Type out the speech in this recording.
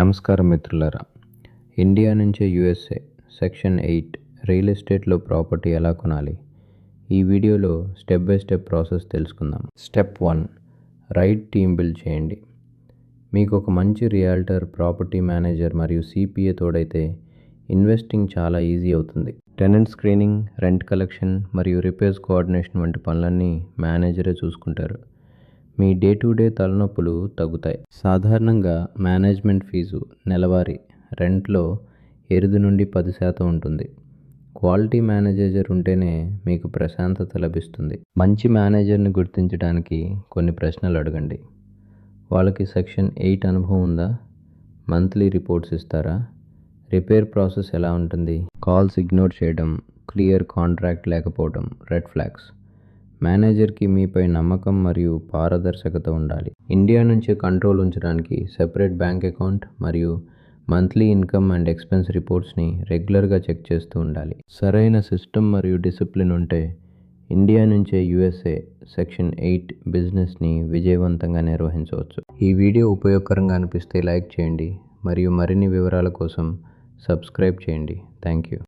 నమస్కారం మిత్రులారా. ఇండియా నుంచే యూఎస్ఏ సెక్షన్ 8 రియల్ ఎస్టేట్లో ప్రాపర్టీ ఎలా కొనాలి? ఈ వీడియోలో స్టెప్ బై స్టెప్ ప్రాసెస్ తెలుసుకుందాం. స్టెప్ 1, రైట్ టీమ్ బిల్డ్ చేయండి. మీకు ఒక మంచి రియాల్టర్, ప్రాపర్టీ మేనేజర్ మరియు సిపిఏ తోడైతే ఇన్వెస్టింగ్ చాలా ఈజీ అవుతుంది. టెనెంట్ స్క్రీనింగ్, రెంట్ కలెక్షన్ మరియు రిపేర్స్ కోఆర్డినేషన్ వంటి పనులన్నీ మేనేజరే చూసుకుంటారు. మీ డే టు డే తలనొప్పులు తగ్గుతాయి. సాధారణంగా మేనేజ్మెంట్ ఫీజు నెలవారీ రెంట్లో 7 నుండి 10% ఉంటుంది. క్వాలిటీ మేనేజర్ ఉంటేనే మీకు ప్రశాంతత లభిస్తుంది. మంచి మేనేజర్ని గుర్తించడానికి కొన్ని ప్రశ్నలు అడగండి. వాళ్ళకి సెక్షన్ 8 అనుభవం ఉందా? మంత్లీ రిపోర్ట్స్ ఇస్తారా? రిపేర్ ప్రాసెస్ ఎలా ఉంటుంది? కాల్స్ ఇగ్నోర్ చేయడం, క్లియర్ కాంట్రాక్ట్ లేకపోవడం రెడ్ ఫ్లాగ్స్. మేనేజర్కి మీపై నమ్మకం మరియు పారదర్శకత ఉండాలి. ఇండియా నుంచి కంట్రోల్ ఉంచడానికి సెపరేట్ బ్యాంక్ అకౌంట్ మరియు మంత్లీ ఇన్కమ్ అండ్ ఎక్స్పెన్స్ రిపోర్ట్స్ని రెగ్యులర్గా చెక్ చేస్తూ ఉండాలి. సరైన సిస్టమ్ మరియు డిసిప్లిన్ ఉంటే ఇండియా నుంచే యూఎస్ఏ సెక్షన్ 8 బిజినెస్ని విజయవంతంగా నిర్వహించవచ్చు. ఈ వీడియో ఉపయోగకరంగా అనిపిస్తే లైక్ చేయండి మరియు మరిన్ని వివరాల కోసం సబ్స్క్రైబ్ చేయండి. Thank you.